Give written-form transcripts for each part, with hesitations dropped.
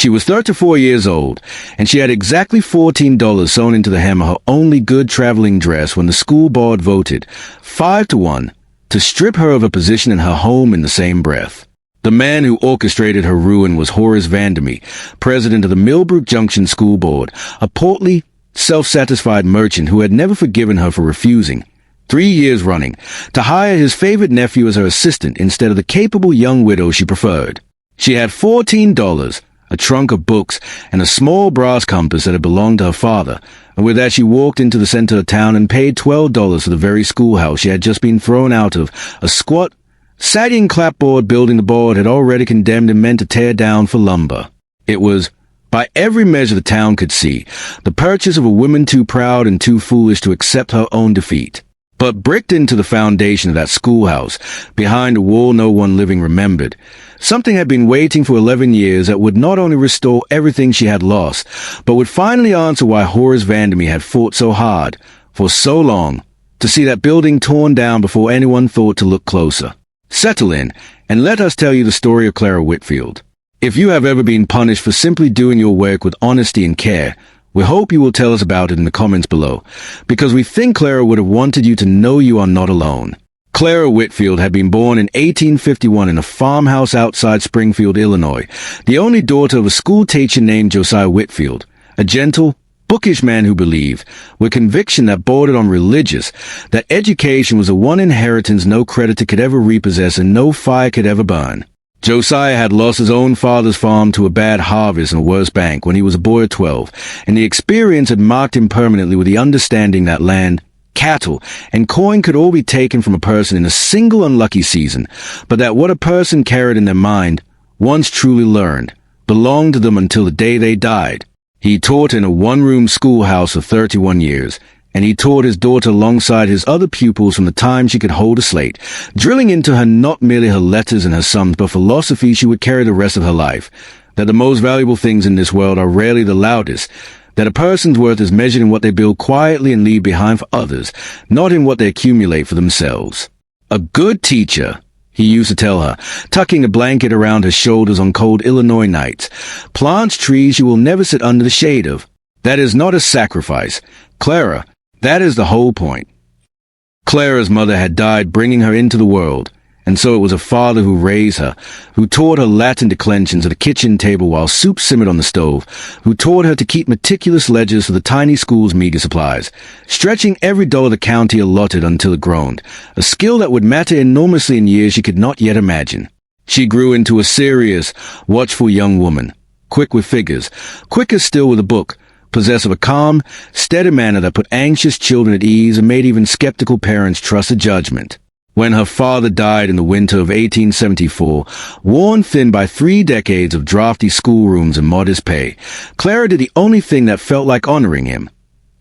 She was 34 years old, and she had exactly $14 sewn into the hem of her only good traveling dress when the school board voted 5-1 to strip her of a position in her home in the same breath. The man who orchestrated her ruin was Horace Vandermeer, president of the Millbrook Junction School Board, a portly, self-satisfied merchant who had never forgiven her for refusing, 3 years running, to hire his favorite nephew as her assistant instead of the capable young widow she preferred. She had $14, a trunk of books, and a small brass compass that had belonged to her father, and with that she walked into the center of town and paid $12 for the very schoolhouse she had just been thrown out of, a squat, sagging clapboard building the board had already condemned and meant to tear down for lumber. It was, by every measure the town could see, the purchase of a woman too proud and too foolish to accept her own defeat. But bricked into the foundation of that schoolhouse, behind a wall no one living remembered, something had been waiting for 11 years that would not only restore everything she had lost, but would finally answer why Horace Vandermeer had fought so hard, for so long, to see that building torn down before anyone thought to look closer. Settle in, and let us tell you the story of Clara Whitfield. If you have ever been punished for simply doing your work with honesty and care, we hope you will tell us about it in the comments below, because we think Clara would have wanted you to know you are not alone. Clara Whitfield had been born in 1851 in a farmhouse outside Springfield, Illinois, the only daughter of a school teacher named Josiah Whitfield, a gentle, bookish man who believed, with conviction that bordered on religious, that education was the one inheritance no creditor could ever repossess and no fire could ever burn. Josiah had lost his own father's farm to a bad harvest and a worse bank when he was a boy of 12, and the experience had marked him permanently with the understanding that land, cattle, and coin could all be taken from a person in a single unlucky season, but that what a person carried in their mind, once truly learned, belonged to them until the day they died. He taught in a one-room schoolhouse for 31 years, and he taught his daughter alongside his other pupils from the time she could hold a slate, drilling into her not merely her letters and her sums, but philosophy she would carry the rest of her life, that the most valuable things in this world are rarely the loudest, that a person's worth is measured in what they build quietly and leave behind for others, not in what they accumulate for themselves. A good teacher, he used to tell her, tucking a blanket around her shoulders on cold Illinois nights, plants trees you will never sit under the shade of. That is not a sacrifice. Clara, that is the whole point. Clara's mother had died bringing her into the world, and so it was a father who raised her, who taught her Latin declensions at a kitchen table while soup simmered on the stove, who taught her to keep meticulous ledgers for the tiny school's media supplies, stretching every dollar the county allotted until it groaned, a skill that would matter enormously in years she could not yet imagine. She grew into a serious, watchful young woman, quick with figures, quicker still with a book, possessed of a calm, steady manner that put anxious children at ease and made even skeptical parents trust her judgment. When her father died in the winter of 1874, worn thin by 3 decades of drafty schoolrooms and modest pay, Clara did the only thing that felt like honoring him.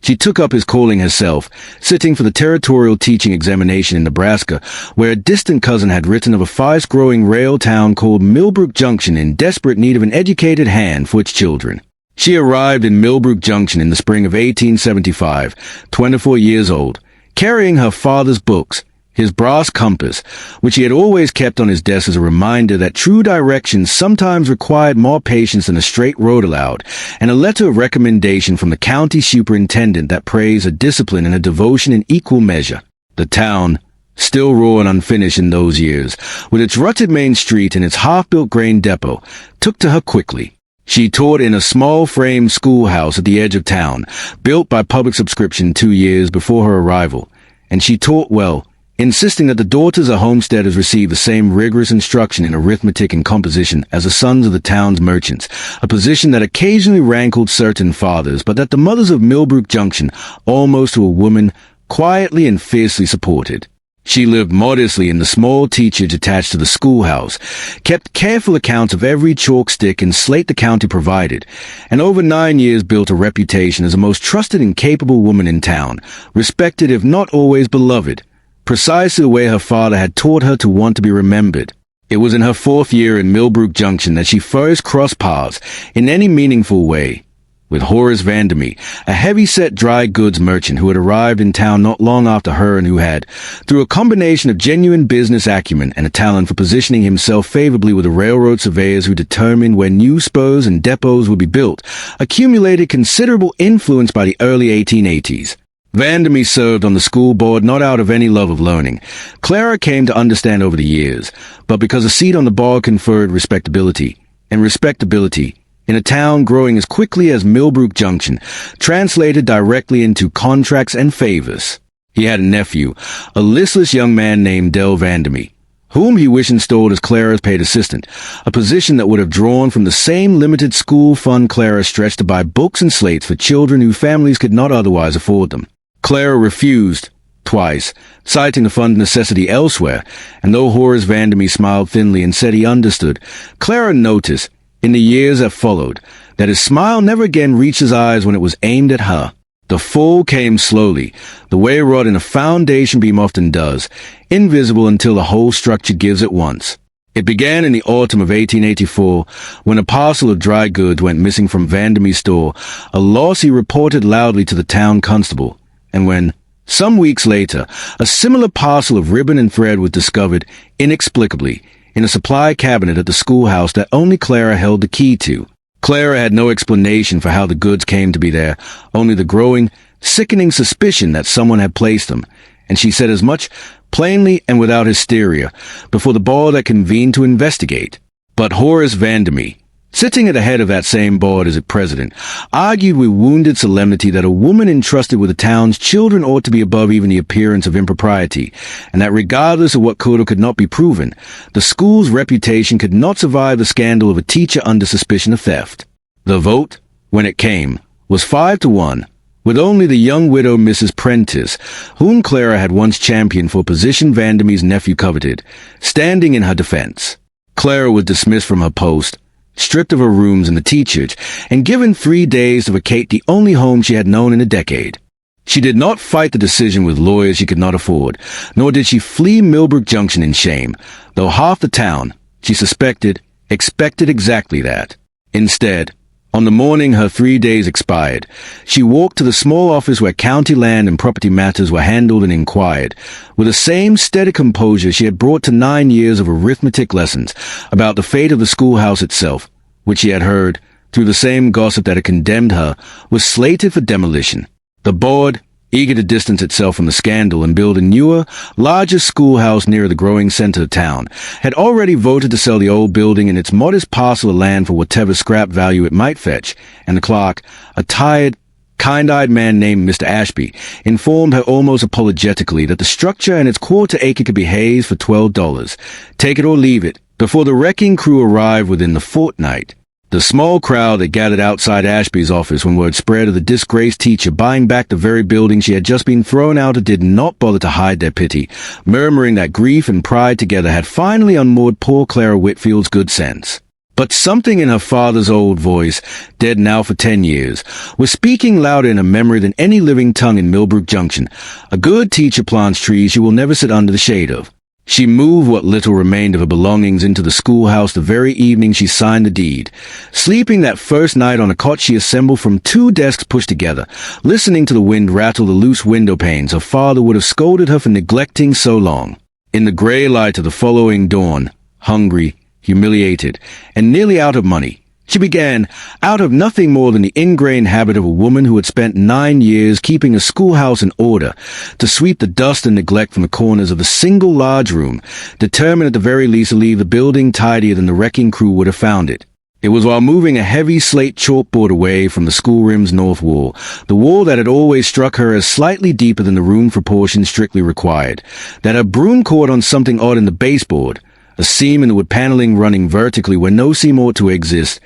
She took up his calling herself, sitting for the territorial teaching examination in Nebraska, where a distant cousin had written of a fast-growing rail town called Millbrook Junction in desperate need of an educated hand for its children. She arrived in Millbrook Junction in the spring of 1875, 24 years old, carrying her father's books, his brass compass, which he had always kept on his desk as a reminder that true direction sometimes required more patience than a straight road allowed, and a letter of recommendation from the county superintendent that praised her discipline and her devotion in equal measure. The town, still raw and unfinished in those years, with its rutted main street and its half-built grain depot, took to her quickly. She taught in a small frame schoolhouse at the edge of town, built by public subscription 2 years before her arrival, and she taught well, insisting that the daughters of homesteaders receive the same rigorous instruction in arithmetic and composition as the sons of the town's merchants, a position that occasionally rankled certain fathers, but that the mothers of Millbrook Junction, almost to a woman, quietly and fiercely supported. She lived modestly in the small teachage attached to the schoolhouse, kept careful accounts of every chalk stick and slate the county provided, and over 9 years built a reputation as the most trusted and capable woman in town, respected if not always beloved, precisely the way her father had taught her to want to be remembered. It was in her 4th year in Millbrook Junction that she first crossed paths, in any meaningful way, with Horace Vandermeer, a heavy-set dry goods merchant who had arrived in town not long after her and who had, through a combination of genuine business acumen and a talent for positioning himself favorably with the railroad surveyors who determined where new spurs and depots would be built, accumulated considerable influence by the early 1880s. Vandermeer served on the school board not out of any love of learning. Clara came to understand over the years, but because a seat on the board conferred respectability, and respectability, in a town growing as quickly as Millbrook Junction, translated directly into contracts and favors. He had a nephew, a listless young man named Del Vandermeer, whom he wished installed as Clara's paid assistant, a position that would have drawn from the same limited school fund Clara stretched to buy books and slates for children whose families could not otherwise afford them. Clara refused, twice, citing the fund necessity elsewhere, and though Horace Vandermeer smiled thinly and said he understood, Clara noticed, in the years that followed, that his smile never again reached his eyes when it was aimed at her. The fall came slowly, the way wrought in a foundation beam often does, invisible until the whole structure gives at once. It began in the autumn of 1884, when a parcel of dry goods went missing from Vandermeer's store, a loss he reported loudly to the town constable, and when, some weeks later, a similar parcel of ribbon and thread was discovered, inexplicably, in a supply cabinet at the schoolhouse that only Clara held the key to. Clara had no explanation for how the goods came to be there, only the growing, sickening suspicion that someone had placed them, and she said as much, plainly and without hysteria, before the board that convened to investigate. But Horace Vandermeer, sitting at the head of that same board as its president, argued with wounded solemnity that a woman entrusted with the town's children ought to be above even the appearance of impropriety, and that regardless of what could or could not be proven, the school's reputation could not survive the scandal of a teacher under suspicion of theft. The vote, when it came, was 5-1, with only the young widow Mrs. Prentice, whom Clara had once championed for a position Vandermeer's nephew coveted, standing in her defense. Clara was dismissed from her post, stripped of her rooms in the teachage, and given 3 days to vacate the only home she had known in a decade. She did not fight the decision with lawyers she could not afford, nor did she flee Millbrook Junction in shame, though half the town, she suspected, expected exactly that. Instead, on the morning her 3 days expired, she walked to the small office where county land and property matters were handled and inquired, with the same steady composure she had brought to 9 years of arithmetic lessons about the fate of the schoolhouse itself, which she had heard, through the same gossip that had condemned her, was slated for demolition. The board, eager to distance itself from the scandal and build a newer, larger schoolhouse near the growing center of town, had already voted to sell the old building and its modest parcel of land for whatever scrap value it might fetch, and the clerk, a tired, kind-eyed man named Mr. Ashby, informed her almost apologetically that the structure and its quarter-acre could be hazed for $12, take it or leave it, before the wrecking crew arrived within the fortnight. The small crowd that gathered outside Ashby's office when word spread of the disgraced teacher buying back the very building she had just been thrown out of did not bother to hide their pity, murmuring that grief and pride together had finally unmoored poor Clara Whitfield's good sense. But something in her father's old voice, dead now for 10 years, was speaking louder in her memory than any living tongue in Millbrook Junction. A good teacher plants trees you will never sit under the shade of. She moved what little remained of her belongings into the schoolhouse the very evening she signed the deed, sleeping that first night on a cot she assembled from 2 desks pushed together, listening to the wind rattle the loose window panes. Her father would have scolded her for neglecting so long. In the gray light of the following dawn, hungry, humiliated, and nearly out of money, she began, out of nothing more than the ingrained habit of a woman who had spent 9 years keeping a schoolhouse in order, to sweep the dust and neglect from the corners of a single large room, determined at the very least to leave the building tidier than the wrecking crew would have found it. It was while moving a heavy slate chalkboard away from the schoolroom's north wall, the wall that had always struck her as slightly deeper than the room proportions strictly required, that her broom caught on something odd in the baseboard, a seam in the wood paneling running vertically where no seam ought to exist,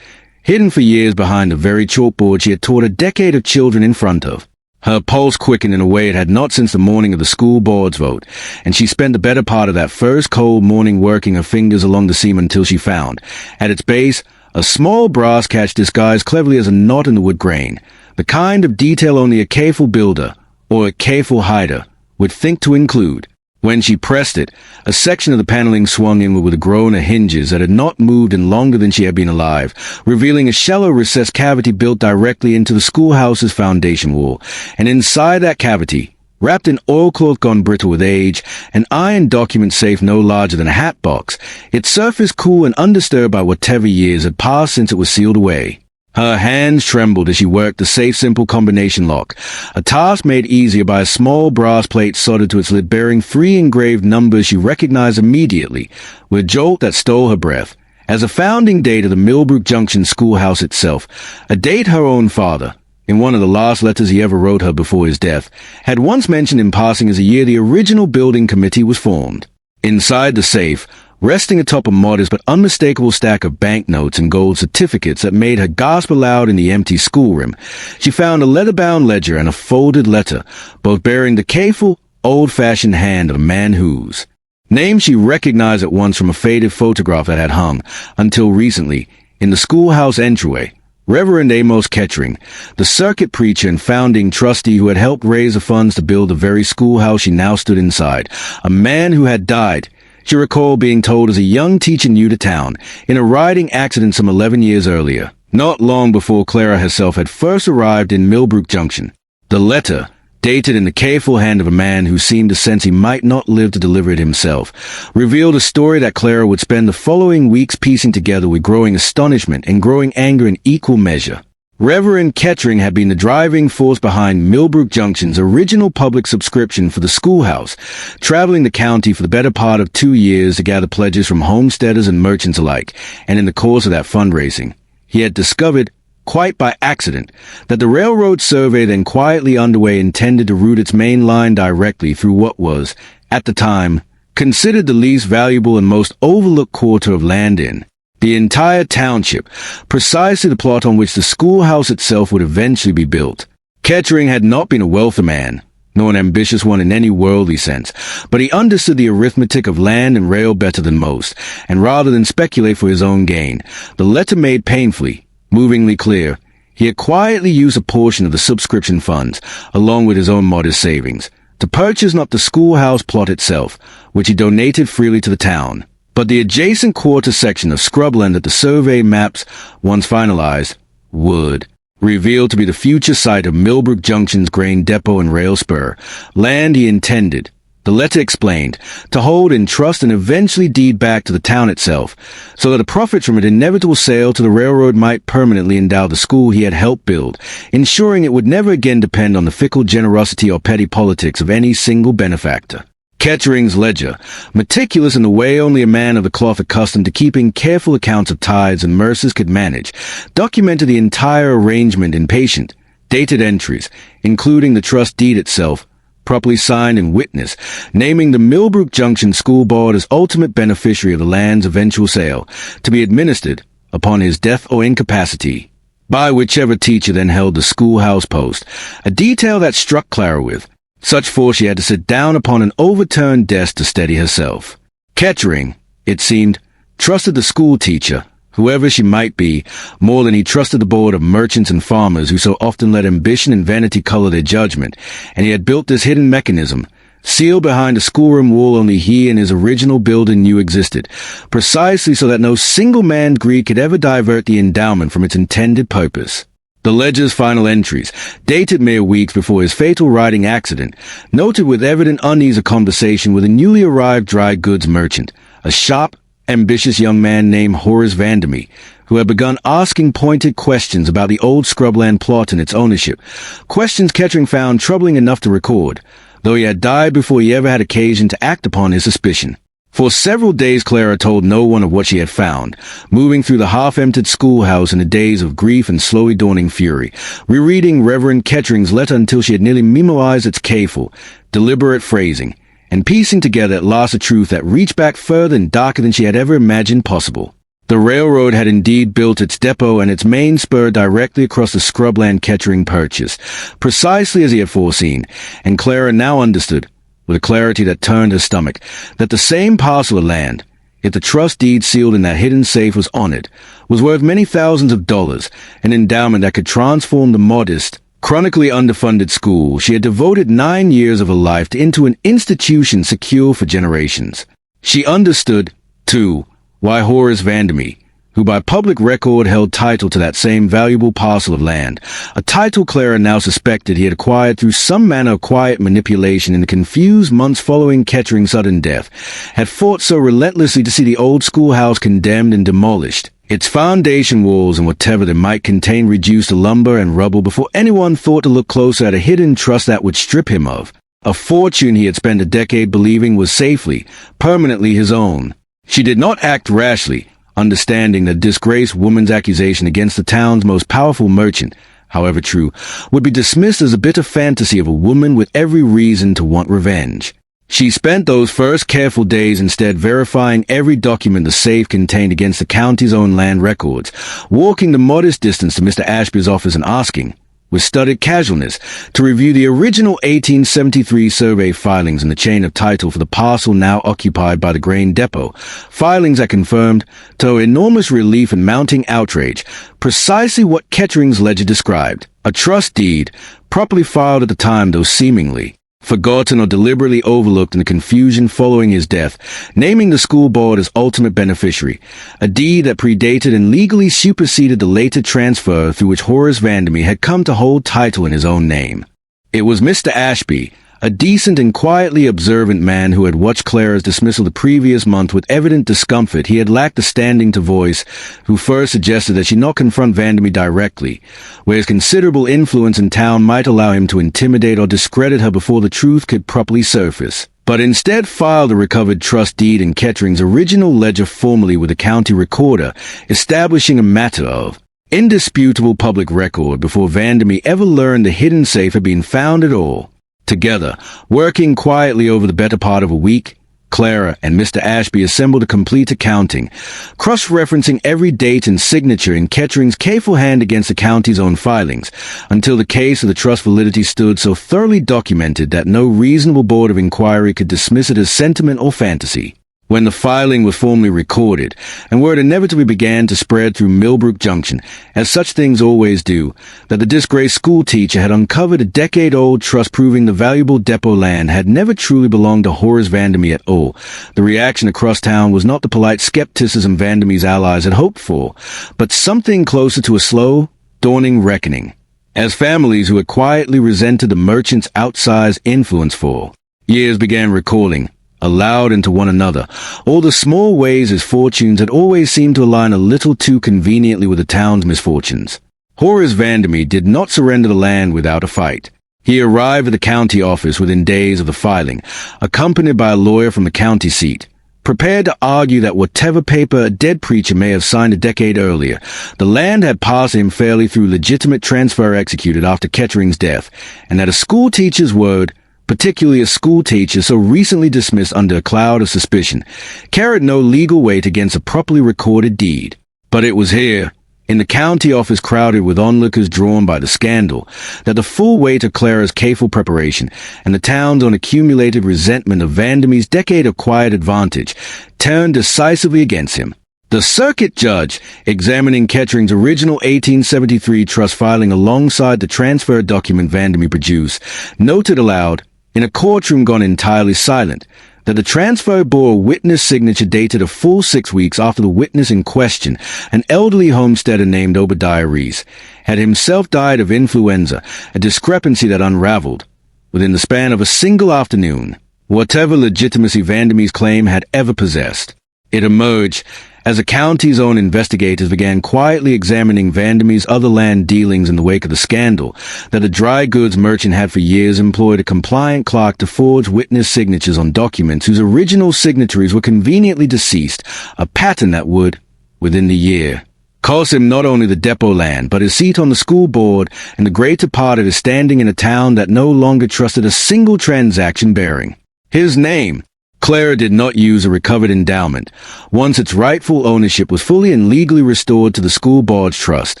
hidden for years behind the very chalkboard she had taught a decade of children in front of. Her pulse quickened in a way it had not since the morning of the school board's vote, and she spent the better part of that first cold morning working her fingers along the seam until she found, at its base, a small brass catch disguised cleverly as a knot in the wood grain, the kind of detail only a careful builder, or a careful hider, would think to include. When she pressed it, a section of the paneling swung inward with a groan of hinges that had not moved in longer than she had been alive, revealing a shallow recessed cavity built directly into the schoolhouse's foundation wall. And inside that cavity, wrapped in oilcloth gone brittle with age, an iron document safe no larger than a hat box, its surface cool and undisturbed by whatever years had passed since it was sealed away. Her hands trembled as she worked the safe simple combination lock, a task made easier by a small brass plate soldered to its lid bearing 3 engraved numbers she recognized immediately, with a jolt that stole her breath. As a founding date of the Millbrook Junction schoolhouse itself, a date her own father, in one of the last letters he ever wrote her before his death, had once mentioned in passing as the year the original building committee was formed. Inside the safe, resting atop a modest but unmistakable stack of banknotes and gold certificates that made her gasp aloud in the empty schoolroom, she found a leather-bound ledger and a folded letter, both bearing the careful, old-fashioned hand of a man whose name she recognized at once from a faded photograph that had hung, until recently, in the schoolhouse entryway. Reverend Amos Kettering, the circuit preacher and founding trustee who had helped raise the funds to build the very schoolhouse she now stood inside, a man who had died, she recalled being told as a young teacher new to town, in a riding accident some 11 years earlier, not long before Clara herself had first arrived in Millbrook Junction. The letter, dated in the careful hand of a man who seemed to sense he might not live to deliver it himself, revealed a story that Clara would spend the following weeks piecing together with growing astonishment and growing anger in equal measure. Reverend Kettering had been the driving force behind Millbrook Junction's original public subscription for the schoolhouse, traveling the county for the better part of 2 years to gather pledges from homesteaders and merchants alike, and in the course of that fundraising, he had discovered, quite by accident, that the railroad survey then quietly underway intended to route its main line directly through what was, at the time, considered the least valuable and most overlooked quarter of land in the entire township, precisely the plot on which the schoolhouse itself would eventually be built. Kettering had not been a wealthy man, nor an ambitious one in any worldly sense, but he understood the arithmetic of land and rail better than most, and rather than speculate for his own gain, the letter made painfully, movingly clear, he had quietly used a portion of the subscription funds, along with his own modest savings, to purchase not the schoolhouse plot itself, which he donated freely to the town, but the adjacent quarter section of scrubland that the survey maps, once finalized, would reveal to be the future site of Millbrook Junction's grain depot and rail spur, land he intended, the letter explained, to hold in trust and eventually deed back to the town itself, so that the profits from its inevitable sale to the railroad might permanently endow the school he had helped build, ensuring it would never again depend on the fickle generosity or petty politics of any single benefactor. Kettering's ledger, meticulous in the way only a man of the cloth accustomed to keeping careful accounts of tithes and mercers could manage, documented the entire arrangement in patient, dated entries, including the trust deed itself, properly signed and witnessed, naming the Millbrook Junction School Board as ultimate beneficiary of the land's eventual sale, to be administered, upon his death or incapacity, by whichever teacher then held the schoolhouse post, a detail that struck Clara with such force she had to sit down upon an overturned desk to steady herself. Kettering, it seemed, trusted the school teacher, whoever she might be, more than he trusted the board of merchants and farmers who so often let ambition and vanity color their judgment, and he had built this hidden mechanism, sealed behind a schoolroom wall only he and his original builder knew existed, precisely so that no single man's greed could ever divert the endowment from its intended purpose. The ledger's final entries, dated mere weeks before his fatal riding accident, noted with evident unease a conversation with a newly arrived dry goods merchant, a sharp, ambitious young man named Horace Vandermeer, who had begun asking pointed questions about the old scrubland plot and its ownership, questions Kettering found troubling enough to record, though he had died before he ever had occasion to act upon his suspicion. For several days Clara told no one of what she had found, moving through the half-emptied schoolhouse in a daze of grief and slowly dawning fury, rereading Reverend Kettering's letter until she had nearly memorized its careful, deliberate phrasing, and piecing together at last a truth that reached back further and darker than she had ever imagined possible. The railroad had indeed built its depot and its main spur directly across the scrubland Kettering purchased, precisely as he had foreseen, and Clara now understood, with a clarity that turned her stomach, that the same parcel of land, if the trust deed sealed in that hidden safe was on it, was worth many thousands of dollars, an endowment that could transform the modest, chronically underfunded school she had devoted 9 years of her life into an institution secure for generations. She understood, too, why Horace Vandermeer, who by public record held title to that same valuable parcel of land, a title Clara now suspected he had acquired through some manner of quiet manipulation in the confused months following Kettering's sudden death, had fought so relentlessly to see the old schoolhouse condemned and demolished, its foundation walls and whatever they might contain reduced to lumber and rubble before anyone thought to look closer at a hidden trust that would strip him of a fortune he had spent a decade believing was safely, permanently his own. She did not act rashly, understanding that disgraced woman's accusation against the town's most powerful merchant, however true, would be dismissed as a bitter fantasy of a woman with every reason to want revenge. She spent those first careful days instead verifying every document the safe contained against the county's own land records, walking the modest distance to Mr. Ashby's office and asking, with studied casualness, to review the original 1873 survey filings in the chain of title for the parcel now occupied by the grain depot, filings that confirmed, to her enormous relief and mounting outrage, precisely what Kettering's ledger described, a trust deed, properly filed at the time though seemingly forgotten or deliberately overlooked in the confusion following his death, naming the school board as ultimate beneficiary, a deed that predated and legally superseded the later transfer through which Horace Vandermeer had come to hold title in his own name. It was Mr. Ashby, a decent and quietly observant man who had watched Clara's dismissal the previous month with evident discomfort he had lacked the standing to voice, who first suggested that she not confront Vandermeer directly, where his considerable influence in town might allow him to intimidate or discredit her before the truth could properly surface, but instead filed the recovered trust deed in Kettering's original ledger formally with the county recorder, establishing a matter of indisputable public record before Vandermeer ever learned the hidden safe had been found at all. Together, working quietly over the better part of a week, Clara and Mr. Ashby assembled a complete accounting, cross-referencing every date and signature in Kettering's careful hand against the county's own filings, until the case of the trust validity stood so thoroughly documented that no reasonable board of inquiry could dismiss it as sentiment or fantasy. When the filing was formally recorded, and word inevitably began to spread through Millbrook Junction, as such things always do, that the disgraced school teacher had uncovered a decade-old trust proving the valuable depot land had never truly belonged to Horace Vandermeer at all, the reaction across town was not the polite skepticism Vandermeer's allies had hoped for, but something closer to a slow, dawning reckoning, as families who had quietly resented the merchant's outsized influence for years began recalling, aloud and to one another, all the small ways his fortunes had always seemed to align a little too conveniently with the town's misfortunes. Horace Vandermeer did not surrender the land without a fight. He arrived at the county office within days of the filing, accompanied by a lawyer from the county seat, prepared to argue that whatever paper a dead preacher may have signed a decade earlier, the land had passed him fairly through legitimate transfer executed after Kettering's death, and that a school teacher's word, particularly a school teacher so recently dismissed under a cloud of suspicion, carried no legal weight against a properly recorded deed. But it was here, in the county office crowded with onlookers drawn by the scandal, that the full weight of Clara's careful preparation and the town's own accumulated resentment of Vandermeer's decade of quiet advantage turned decisively against him. The circuit judge, examining Kettering's original 1873 trust filing alongside the transfer document Vandermeer produced, noted aloud, in a courtroom gone entirely silent, that the transfer bore a witness signature dated a full 6 weeks after the witness in question, an elderly homesteader named Obadiah Reese, had himself died of influenza, a discrepancy that unraveled, within the span of a single afternoon, whatever legitimacy Vandermeer's claim had ever possessed. It emerged, as the county's own investigators began quietly examining Vandermeer's other land dealings in the wake of the scandal, that the dry goods merchant had for years employed a compliant clerk to forge witness signatures on documents whose original signatories were conveniently deceased, a pattern that would, within the year, cost him not only the depot land, but his seat on the school board and the greater part of his standing in a town that no longer trusted a single transaction bearing his name. Clara did not use a recovered endowment, once its rightful ownership was fully and legally restored to the school board's trust,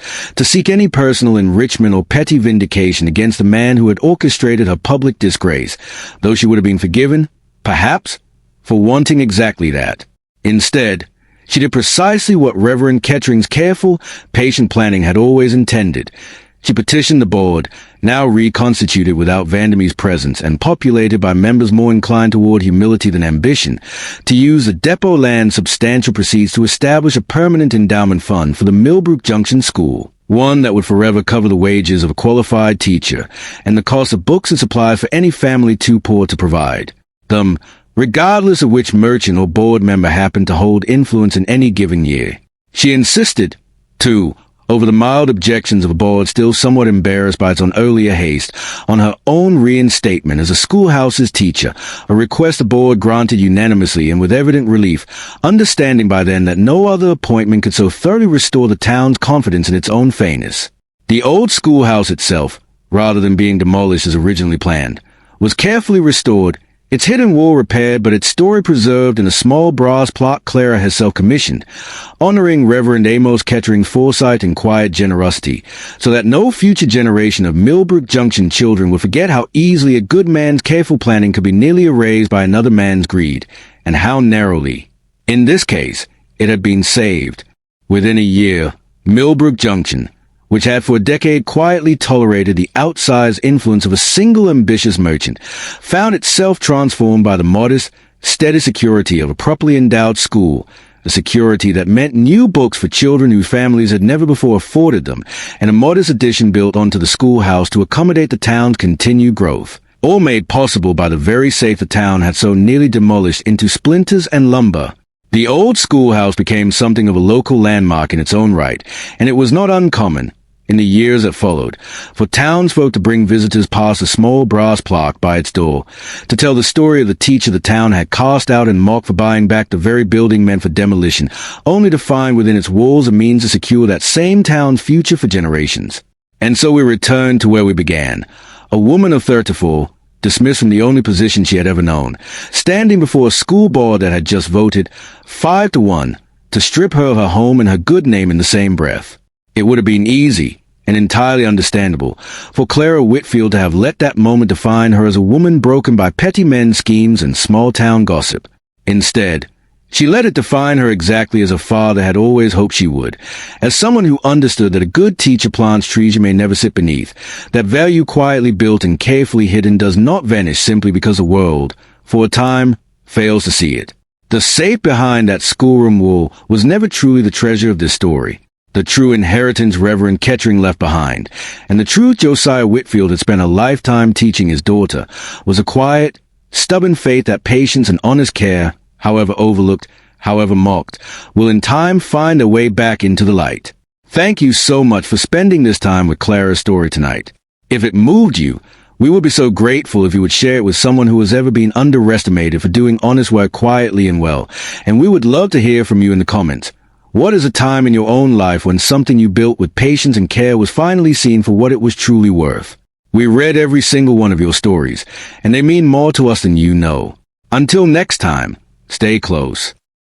to seek any personal enrichment or petty vindication against the man who had orchestrated her public disgrace, though she would have been forgiven, perhaps, for wanting exactly that. Instead, she did precisely what Reverend Kettering's careful, patient planning had always intended. She petitioned the board, now reconstituted without Vandemy's presence and populated by members more inclined toward humility than ambition, to use the depot land's substantial proceeds to establish a permanent endowment fund for the Millbrook Junction School, one that would forever cover the wages of a qualified teacher and the cost of books and supplies for any family too poor to provide them, regardless of which merchant or board member happened to hold influence in any given year. She insisted, too, over the mild objections of a board still somewhat embarrassed by its own earlier haste, on her own reinstatement as a schoolhouse's teacher, a request the board granted unanimously and with evident relief, understanding by then that no other appointment could so thoroughly restore the town's confidence in its own fairness. The old schoolhouse itself, rather than being demolished as originally planned, was carefully restored, its hidden wall repaired, but its story preserved in a small brass plaque Clara herself commissioned, honoring Reverend Amos Kettering's foresight and quiet generosity, so that no future generation of Millbrook Junction children would forget how easily a good man's careful planning could be nearly erased by another man's greed, and how narrowly. In this case, it had been saved. Within a year, Millbrook Junction, which had for a decade quietly tolerated the outsized influence of a single ambitious merchant, found itself transformed by the modest, steady security of a properly endowed school, a security that meant new books for children whose families had never before afforded them, and a modest addition built onto the schoolhouse to accommodate the town's continued growth, all made possible by the very safe the town had so nearly demolished into splinters and lumber. The old schoolhouse became something of a local landmark in its own right, and it was not uncommon, in the years that followed, for townsfolk to bring visitors past a small brass plaque by its door, to tell the story of the teacher the town had cast out and mocked for buying back the very building meant for demolition, only to find within its walls a means to secure that same town's future for generations. And so we returned to where we began, a woman of 34, dismissed from the only position she had ever known, standing before a school board that had just voted 5-1 to strip her of her home and her good name in the same breath. It would have been easy and entirely understandable for Clara Whitfield to have let that moment define her as a woman broken by petty men's schemes and small-town gossip. Instead, she let it define her exactly as her father had always hoped she would, as someone who understood that a good teacher plants trees you may never sit beneath, that value quietly built and carefully hidden does not vanish simply because the world, for a time, fails to see it. The safe behind that schoolroom wall was never truly the treasure of this story, the true inheritance Reverend Kettering left behind, and the truth Josiah Whitfield had spent a lifetime teaching his daughter, was a quiet, stubborn faith that patience and honest care, however overlooked, however mocked, will in time find their way back into the light. Thank you so much for spending this time with Clara's story tonight. If it moved you, we would be so grateful if you would share it with someone who has ever been underestimated for doing honest work quietly and well, and we would love to hear from you in the comments. What is a time in your own life when something you built with patience and care was finally seen for what it was truly worth? We read every single one of your stories, and they mean more to us than you know. Until next time, stay close.